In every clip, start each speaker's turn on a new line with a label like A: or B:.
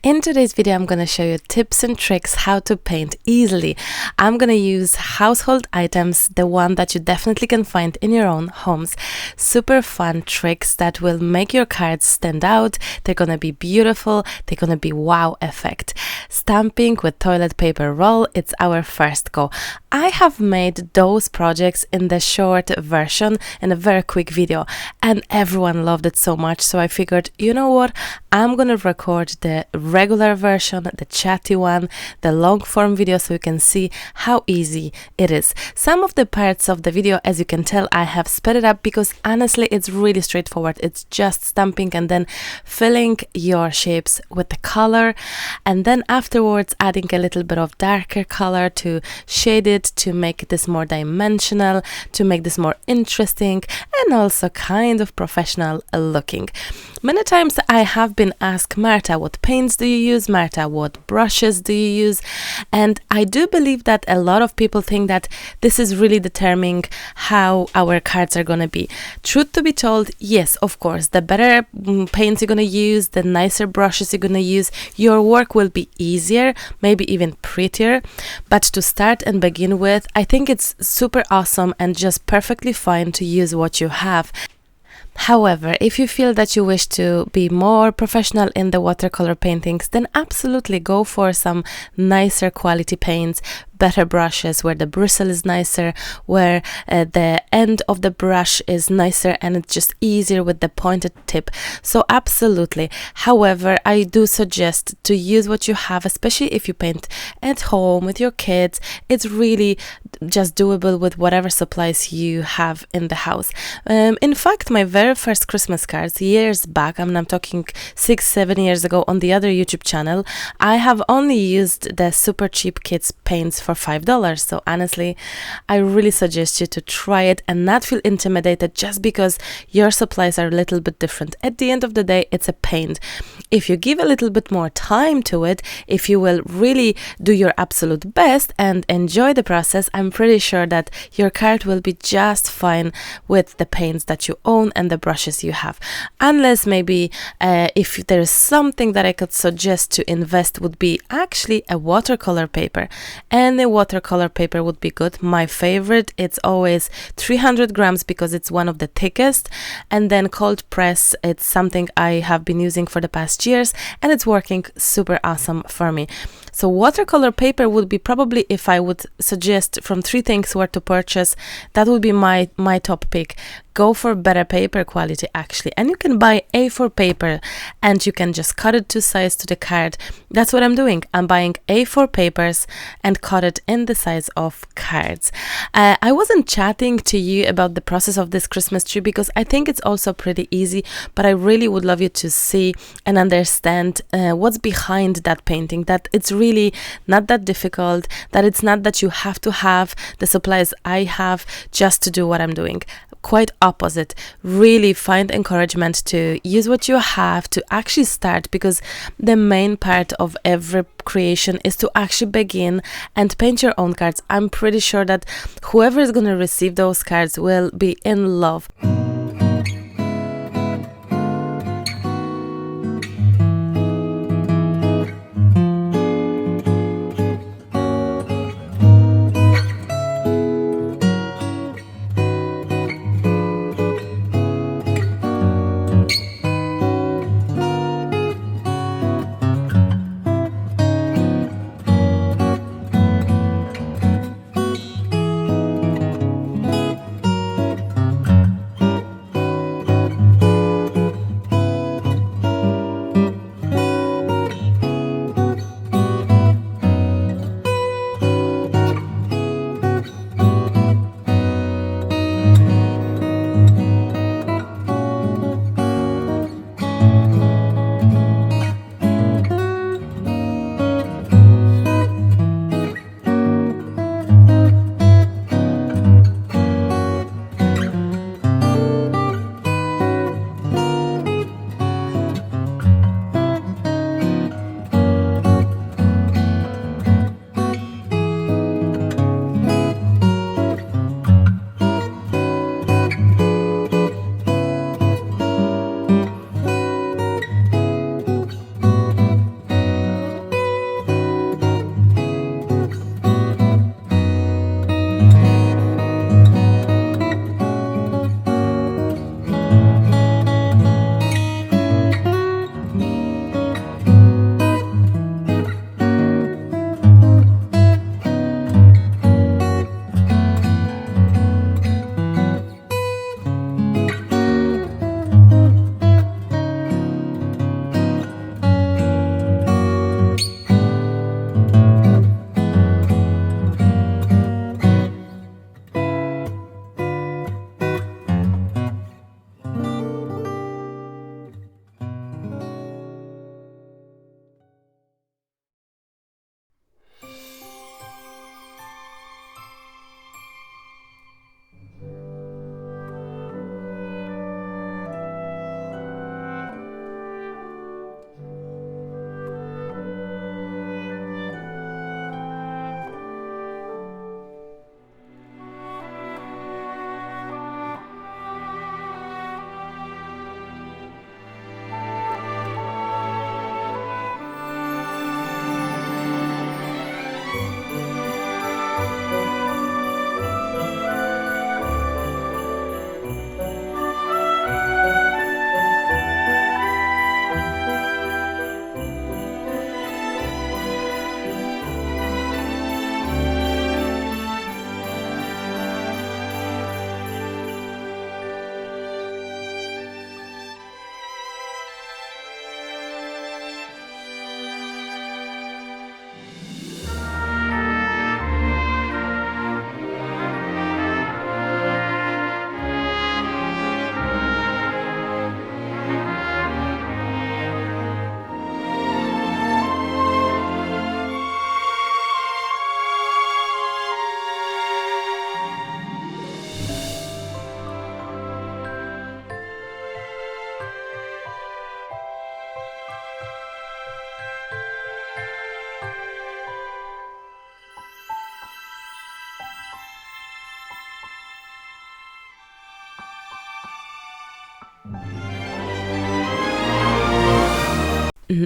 A: In today's video, I'm going to show you tips and tricks how to paint easily. I'm going to use household items, the one that you definitely can find in your own homes. Super fun tricks that will make your cards stand out. They're going to be beautiful. They're going to be wow effect. Stamping with toilet paper roll, it's our first go. I have made those projects in the short version in a very quick video, and everyone loved it so much, so I figured, you know what, I'm going to record the regular version, the chatty one, the long form video, so you can see how easy it is. Some of the parts of the video, as you can tell, I have sped it up because honestly it's really straightforward. It's just stamping and then filling your shapes with the color, and then afterwards adding a little bit of darker color to shade it, to make this more dimensional, to make this more interesting and also kind of professional looking. Many times I have been asked, Marta, what paints do you use? Marta, what brushes do you use? And I do believe that a lot of people think that this is really determining how our cards are going to be. Truth to be told, yes, of course, the better paints you're going to use, the nicer brushes you're going to use, your work will be easier, maybe even prettier. But to start and begin with, I think it's super awesome and just perfectly fine to use what you have. However, if you feel that you wish to be more professional in the watercolor paintings, then absolutely go for some nicer quality paints, better brushes where the bristle is nicer, where the end of the brush is nicer and it's just easier with the pointed tip. So absolutely. However, I do suggest to use what you have, especially if you paint at home with your kids. It's really just doable with whatever supplies you have in the house. In fact, my very first Christmas cards years back, I'm talking 6-7 years ago on the other YouTube channel, I have only used the super cheap kids paints for $5. So honestly, I really suggest you to try it and not feel intimidated just because your supplies are a little bit different. At the end of the day, it's a paint. If you give a little bit more time to it, if you will really do your absolute best and enjoy the process, I'm pretty sure that your card will be just fine with the paints that you own and the brushes you have. Unless maybe if there's something that I could suggest to invest would be actually a watercolor paper. And the watercolor paper would be good. My favorite, it's always 300 grams because it's one of the thickest, and then cold press, it's something I have been using for the past years and it's working super awesome for me. So watercolor paper would be probably, if I would suggest from 3 things where to purchase, that would be my top pick. Go for better paper quality actually, and you can buy A4 paper and you can just cut it to size to the card. That's what I'm doing. I'm buying A4 papers and cut it in the size of cards. I wasn't chatting to you about the process of this Christmas tree because I think it's also pretty easy, but I really would love you to see and understand what's behind that painting, that it's really not that difficult, that it's not that you have to have the supplies I have just to do what I'm doing. Quite opposite. Really find encouragement to use what you have to actually start, because the main part of every creation is to actually begin and paint your own cards. I'm pretty sure that whoever is going to receive those cards will be in love.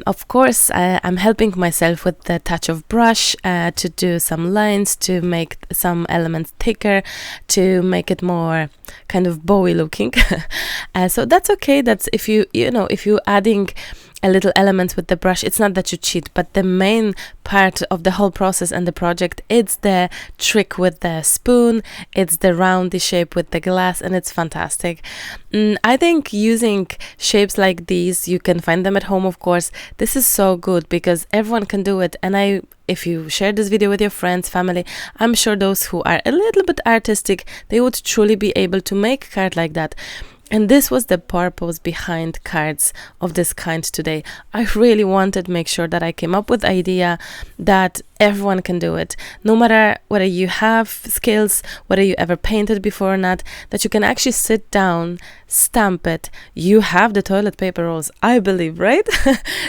A: Of course, I'm helping myself with the touch of brush to do some lines, to make some elements thicker, to make it more kind of bowy looking. So that's okay. That's if if you adding a little elements with the brush, it's not that you cheat, but the main part of the whole process and the project, it's the trick with the spoon, it's the roundy shape with the glass, and it's fantastic. I think using shapes like these, you can find them at home, of course. This is so good because everyone can do it, and if you share this video with your friends, family, I'm sure those who are a little bit artistic, they would truly be able to make a card like that. And this was the purpose behind cards of this kind today. I really wanted to make sure that I came up with the idea that everyone can do it, no matter whether you have skills, whether you ever painted before or not, that you can actually sit down, stamp it. You have the toilet paper rolls, I believe, right?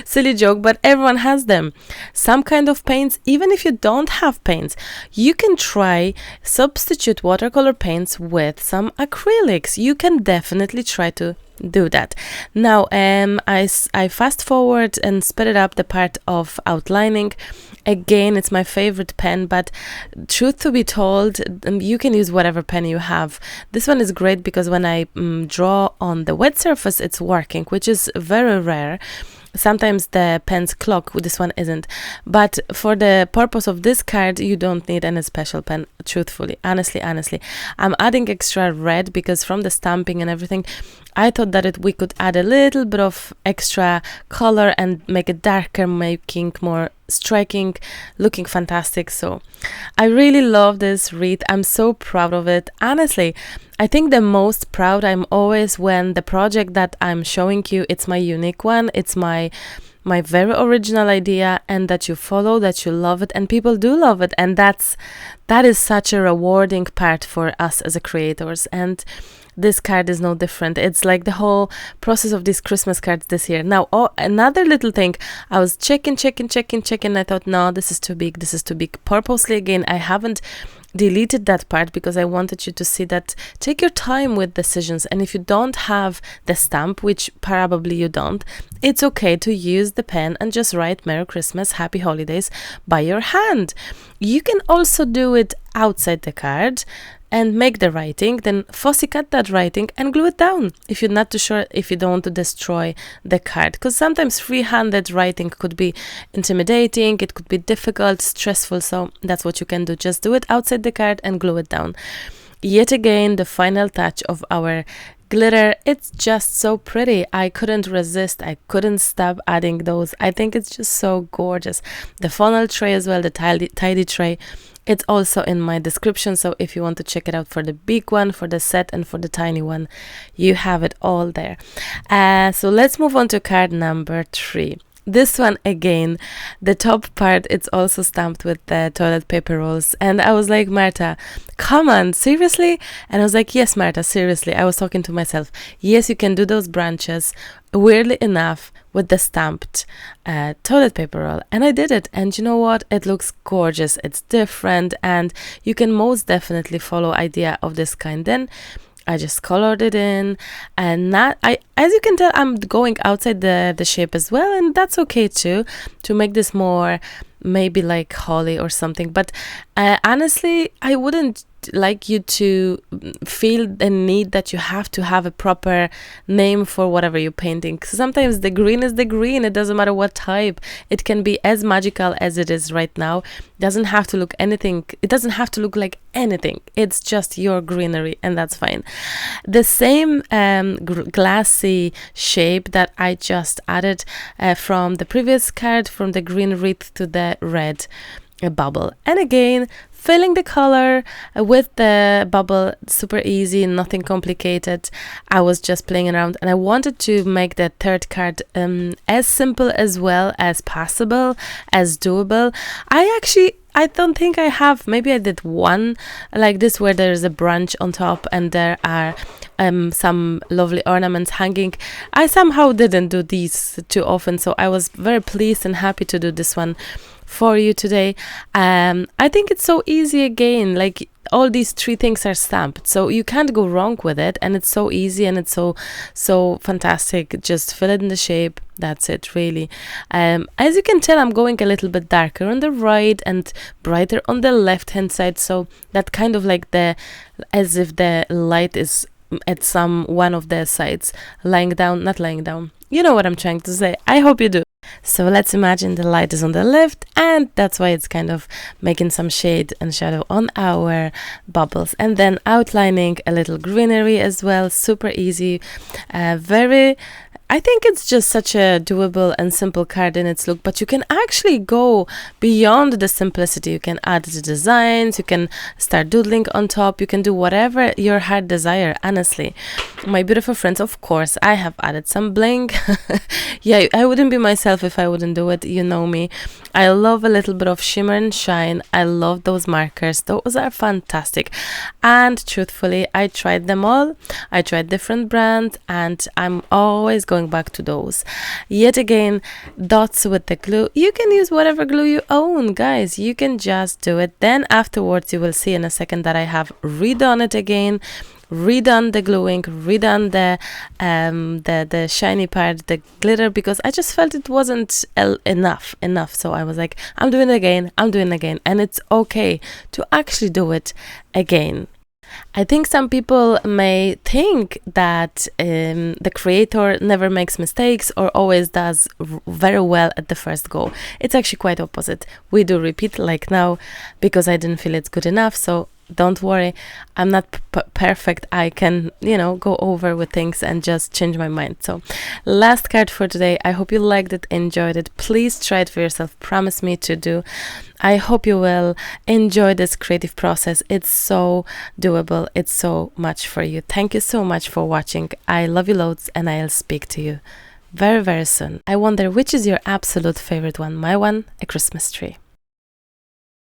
A: Silly joke, but everyone has them. Some kind of paints, even if you don't have paints, you can try substitute watercolor paints with some acrylics. You can definitely try to do that. Now I fast forward and sped it up the part of outlining. Again, it's my favorite pen, but truth to be told, you can use whatever pen you have. This one is great because when I draw on the wet surface, it's working, which is very rare. Sometimes the pens clog, this one isn't. But for the purpose of this card, you don't need any special pen, truthfully, honestly. I'm adding extra red because from the stamping and everything, I thought that we could add a little bit of extra color and make it darker, making more striking, looking fantastic. So I really love this wreath. I'm so proud of it. Honestly, I think the most proud I'm always when the project that I'm showing you, it's my unique one, it's my very original idea, and that you follow, that you love it, and people do love it, and that is such a rewarding part for us as a creators. And this card is no different. It's like the whole process of these Christmas cards this year. Now, another little thing, I was checking. I thought, no, this is too big. Purposely, again, I haven't deleted that part because I wanted you to see that take your time with decisions. And if you don't have the stamp, which probably you don't, it's okay to use the pen and just write Merry Christmas, Happy Holidays by your hand. You can also do it outside the card and make the writing, then fussy cut that writing and glue it down if you're not too sure, if you don't want to destroy the card. Because sometimes free-handed writing could be intimidating, it could be difficult, stressful, so that's what you can do. Just do it outside the card and glue it down. Yet again, the final touch of our glitter, it's just so pretty. I couldn't resist, I couldn't stop adding those. I think it's just so gorgeous. The funnel tray as well, the tidy tray, it's also in my description, so if you want to check it out for the big one, for the set, and for the tiny one, you have it all there. So let's move on to card number 3. This one, again, the top part, it's also stamped with the toilet paper rolls. And I was like, Marta, come on, seriously? And I was like, yes, Marta, seriously. I was talking to myself. Yes, you can do those branches, weirdly enough, with the stamped toilet paper roll. And I did it. And you know what? It looks gorgeous. It's different. And you can most definitely follow idea of this kind. Then I just colored it in, and as you can tell, I'm going outside the shape as well, and that's okay too, to make this more maybe like holly or something. But honestly, I wouldn't like you to feel the need that you have to have a proper name for whatever you're painting. Sometimes the green is the green, it doesn't matter what type. It can be as magical as it is right now. It doesn't have to look anything, it doesn't have to look like anything. It's just your greenery, and that's fine. The same glassy shape that I just added from the previous card, from the green wreath to the red bubble, and again filling the color with the bubble, super easy, nothing complicated. I was just playing around, and I wanted to make the third card as simple as well as possible, as doable. I don't think I have, maybe I did one like this where there is a branch on top and there are some lovely ornaments hanging. I somehow didn't do these too often, so I was very pleased and happy to do this one for you today. I think it's so easy again, like all these 3 things are stamped, so you can't go wrong with it, and it's so easy and it's so fantastic. Just fill it in the shape, that's it really. As you can tell, I'm going a little bit darker on the right and brighter on the left hand side, so that kind of like as if the light is at one of the sides, not lying down. You know what I'm trying to say. I hope you do. So let's imagine the light is on the left, and that's why it's kind of making some shade and shadow on our bubbles, and then outlining a little greenery as well. Super easy, I think it's just such a doable and simple card in its look, but you can actually go beyond the simplicity. You can add the designs, you can start doodling on top, you can do whatever your heart desire, honestly. My beautiful friends, of course, I have added some bling. Yeah, I wouldn't be myself if I wouldn't do it, you know me. I love a little bit of shimmer and shine. I love those markers. Those are fantastic. And truthfully, I tried them all. I tried different brands, and I'm always going back to those. Yet again, dots with the glue. You can use whatever glue you own, guys. You can just do it. Then afterwards, you will see in a second that I have redone it again, redone the gluing, redone the shiny part, the glitter, because I just felt it wasn't enough. So I was like, I'm doing it again, and it's okay to actually do it again. I think some people may think that the creator never makes mistakes or always does very well at the first go. It's actually quite opposite. We do repeat, like now, because I didn't feel it's good enough. So don't worry, I'm not perfect. I can, go over with things and just change my mind. So last card for today. I hope you liked it, enjoyed it. Please try it for yourself. Promise me to do. I hope you will enjoy this creative process. It's so doable. It's so much for you. Thank you so much for watching. I love you loads, and I'll speak to you very, very soon. I wonder which is your absolute favorite one. My one, a Christmas tree.